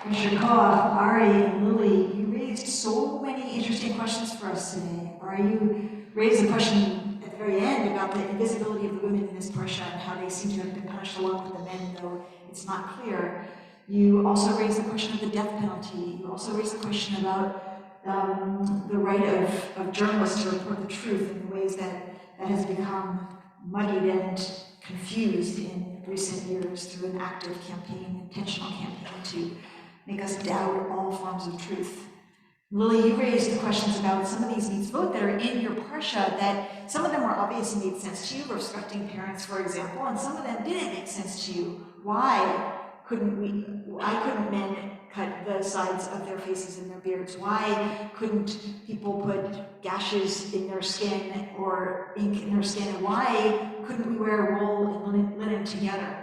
Mr. Koach, Ari, and Lily, you raised so many interesting questions for us today. Ari, you raised a question at the very end about the invisibility of the women in this parsha and how they seem to have been punished along with the men, though it's not clear. You also raised the question of the death penalty. You also raised the question about the right of journalists to report the truth in ways that has become muddied and confused in recent years through an active campaign, intentional campaign to make us doubt all forms of truth. Lily, you raised the questions about some of these mitzvot that are in your parsha, that some of them were obvious and made sense to you, respecting parents, for example, and some of them didn't make sense to you. Why couldn't men cut the sides of their faces and their beards? Why couldn't people put gashes in their skin or ink in their skin? And why couldn't we wear wool and linen together?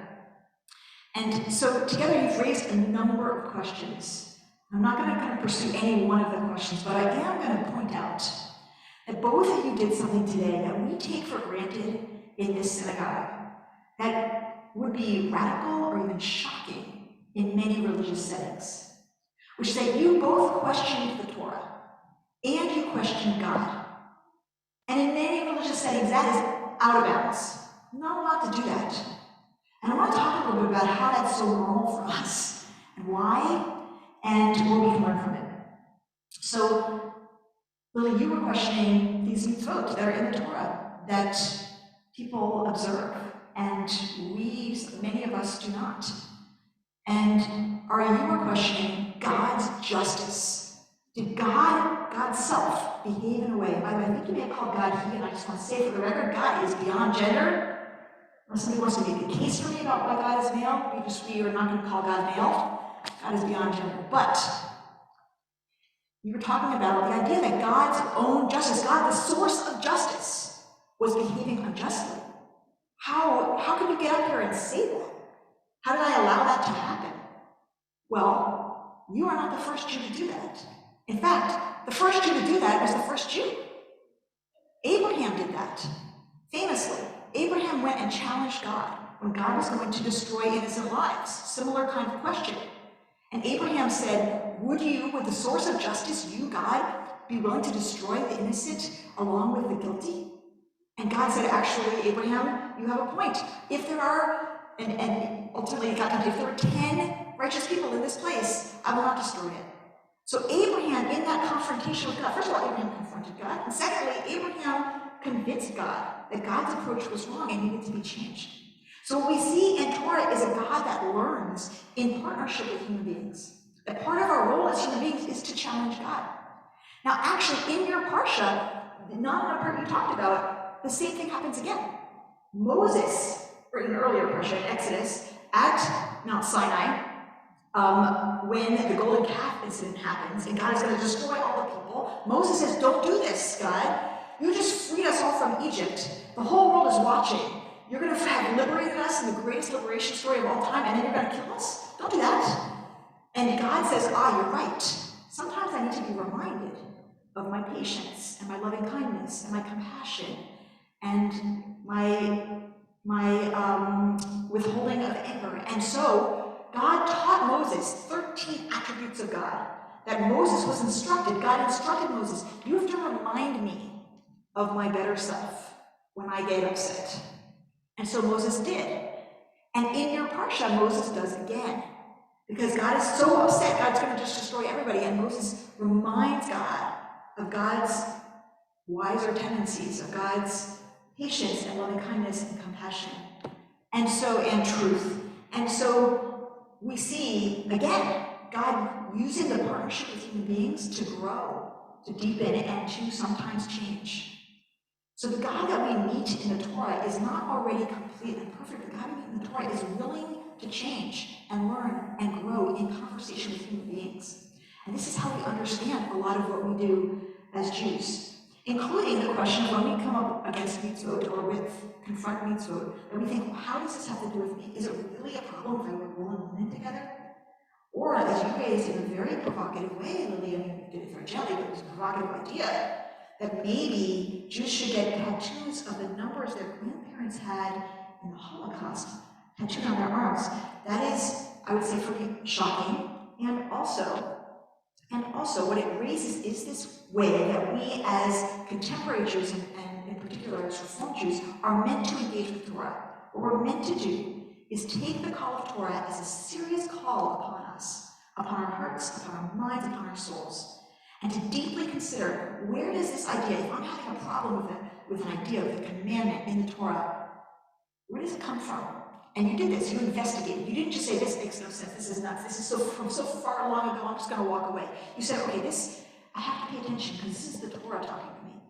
And so together you've raised a number of questions. I'm not going to kind of pursue any one of the questions, but I am going to point out that both of you did something today that we take for granted in this synagogue that would be radical or even shocking in many religious settings, which is that you both questioned the Torah and you questioned God. And in many religious settings, that is out of bounds. You're not allowed to do that. And I want to talk a little bit about how that's so normal for us and why and what we can learn from it. So, Lily, you were questioning these mitzvot that are in the Torah that people observe, and many of us do not. And Ari, you were questioning God's justice. Did God's self, behave in a way? By the way, I think you may have called God he, and I just want to say for the record, God is beyond gender. Unless somebody wants to make a case for me about why God is male, we are not going to call God male. God is beyond gender. But you were talking about the idea that God's own justice, God, the source of justice, was behaving unjustly. How could you get up here and say that? How did I allow that to happen? Well, you are not the first Jew to do that. In fact, the first Jew to do that was the first Jew. Abraham did that, famously. Abraham went and challenged God when God was going to destroy innocent lives. Similar kind of question. And Abraham said, would the source of justice, you, God, be willing to destroy the innocent along with the guilty? And God said, actually, Abraham, you have a point. If there are, and ultimately God comes, if there are 10 righteous people in this place, I will not destroy it. So Abraham, in that confrontation with God, first of all, Abraham confronted God, and secondly, Abraham convinced God that God's approach was wrong and needed to be changed. So what we see in Torah is a God that learns in partnership with human beings. That part of our role as human beings is to challenge God. Now, actually, in your parsha, not in a part you talked about, the same thing happens again. Moses, or in an earlier parsha, in Exodus, at Mount Sinai, when the golden calf incident happens and God is going to destroy all the people, Moses says, don't do this, God. You just freed us all from Egypt. The whole world is watching. You're going to have liberated us in the greatest liberation story of all time, and then you're going to kill us? Don't do that. And God says, you're right. Sometimes I need to be reminded of my patience and my loving kindness and my compassion and my withholding of anger. And so God taught Moses 13 attributes of God that Moses was instructed. God instructed Moses, you have to remind me of my better self when I get upset. And so Moses did. And in your parsha, Moses does again. Because God is so upset, God's going to just destroy everybody. And Moses reminds God of God's wiser tendencies, of God's patience and loving kindness and compassion. And truth. And so we see, again, God using the partnership with human beings to grow, to deepen, and to sometimes change. So the God that we meet in the Torah is not already complete and perfect. The God we meet in the Torah is willing to change and learn and grow in conversation with human beings. And this is how we understand a lot of what we do as Jews, including the question of when we come up against mitzvot or confront mitzvot, and we think, well, how does this have to do with me? Is it really a problem if I wear wool and linen together? Or, as you raised in a very provocative way, Lily, I mean, you did it very gently, but it was a provocative idea, that maybe Jews should get tattoos of the numbers their grandparents had in the Holocaust tattooed on their arms. That is, I would say, pretty shocking And also what it raises is this way that we as contemporary Jews, and in particular as Reform Jews, are meant to engage with Torah. What we're meant to do is take the call of Torah as a serious call upon us, upon our hearts, upon our minds, upon our souls, and to deeply consider, where does this idea, if I'm having a problem with an idea, with a commandment in the Torah, where does it come from? And you did this, you investigated. You didn't just say, this makes no sense, this is nuts, this is from so far long ago, I'm just gonna walk away. You said, okay, I have to pay attention because this is the Torah talking to me.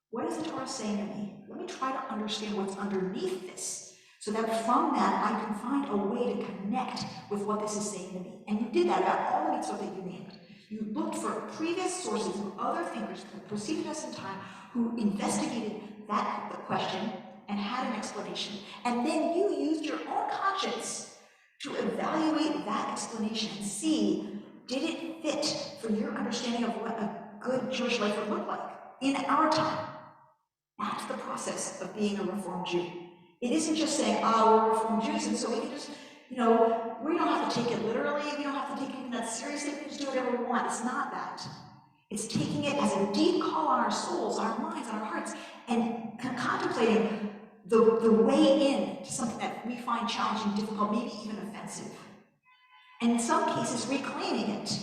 What is the Torah saying to me? Let me try to understand what's underneath this, so that from that I can find a way to connect with what this is saying to me. And you did that about all the mitzvot that you named. You looked for previous sources of other thinkers that preceded us in time who investigated the question and had an explanation. And then you used your own conscience to evaluate that explanation and see, did it fit for your understanding of what a good Jewish life would look like in our time? That's the process of being a Reformed Jew. It isn't just saying, we're Reformed Jews, and so we can just, we don't have to take it literally, we don't have to take it even that seriously, we can just do whatever we want. It's not that. It's taking it as a deep call on our souls, our minds, on our hearts, and contemplating the way in to something that we find challenging, difficult, maybe even offensive. And in some cases, reclaiming it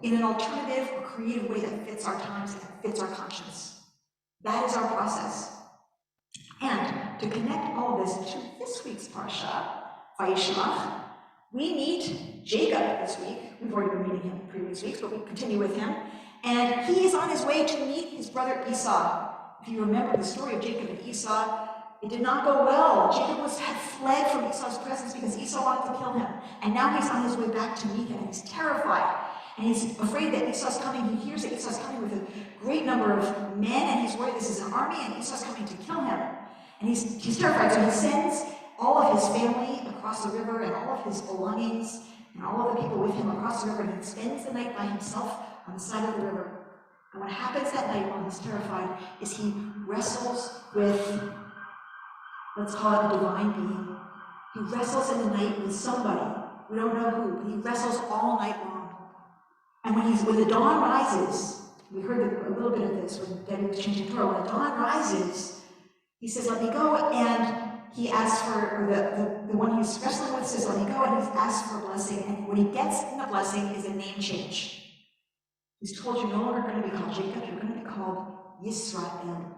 in an alternative or creative way that fits our times and fits our conscience. That is our process. And to connect all of this to this week's parsha, Vayishlach, we meet Jacob this week. We've already been meeting him in previous weeks, but we continue with him. And he is on his way to meet his brother Esau. If you remember the story of Jacob and Esau, it did not go well. Jacob had fled from Esau's presence because Esau wanted to kill him. And now he's on his way back to meet him, and he's terrified. And he's afraid that Esau's coming. He hears that Esau's coming with a great number of men, and he's worried this is an army, and Esau's coming to kill him. And he's terrified, so he sends all of his family across the river and all of his belongings and all of the people with him across the river, and he spends the night by himself on the side of the river. And what happens that night while he's terrified is he wrestles with, let's call it a divine being. He wrestles in the night with somebody. We don't know who, but he wrestles all night long. And when the dawn rises, we heard a little bit of this when Debbie was changing Torah. When the dawn rises, he says, let me go, and he asks for, or the one he's wrestling with says, let me go, and he's asked for a blessing, and what he gets in the blessing is a name change. He's told you're no longer going to be called Jacob, you're going to be called Yisrael.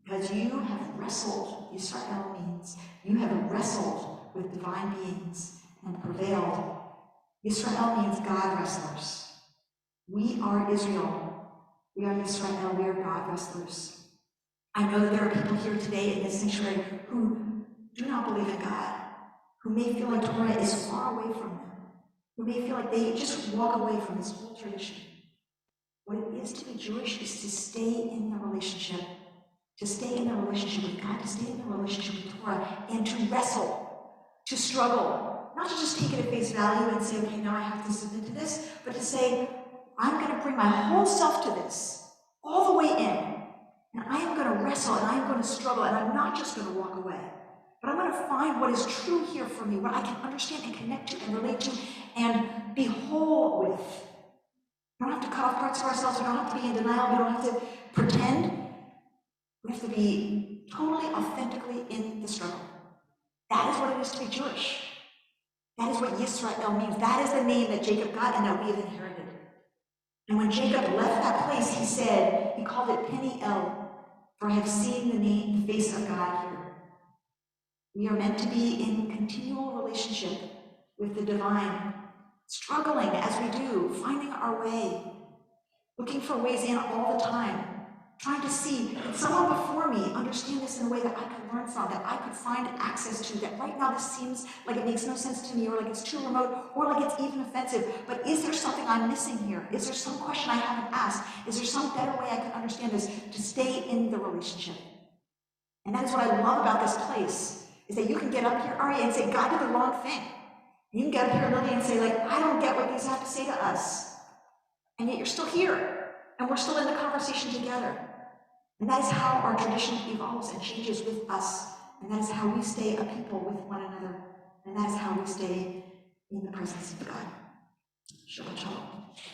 Because you have wrestled, Yisrael means, you have wrestled with divine beings and prevailed. Yisrael means God wrestlers. We are Israel. We are Yisrael, we are God wrestlers. I know that there are people here today in this sanctuary who do not believe in God, who may feel like Torah is far away from them, who may feel like they just walk away from this whole tradition. What it is to be Jewish is to stay in the relationship, with God, to stay in the relationship with Torah, and to wrestle, to struggle, not to just take it at face value and say, okay, now I have to submit to this, but to say, I'm going to bring my whole self to this, all the way in. And I am going to wrestle, and I am going to struggle, and I'm not just going to walk away. But I'm going to find what is true here for me, what I can understand and connect to and relate to and be whole with. We don't have to cut off parts of ourselves. We don't have to be in denial. We don't have to pretend. We have to be totally, authentically in the struggle. That is what it is to be Jewish. That is what Yisrael means. That is the name that Jacob got and that we have inherited. And when Jacob left that place, he called it Peniel, for I have seen the face of God here. We are meant to be in continual relationship with the divine, struggling as we do, finding our way, looking for ways in all the time, trying to see, did someone before me understand this in a way that I could learn from, that I could find access to, that right now this seems like it makes no sense to me, or like it's too remote, or like it's even offensive, but is there something I'm missing here? Is there some question I haven't asked? Is there some better way I can understand this to stay in the relationship? And that is what I love about this place, is that you can get up here, Ari, and say, God did the wrong thing. You can get up here, Lily, and say, like, I don't get what these have to say to us. And yet you're still here, and we're still in the conversation together. And that is how our tradition evolves and changes with us. And that is how we stay a people with one another. And that is how we stay in the presence of God. Shabbat Shalom.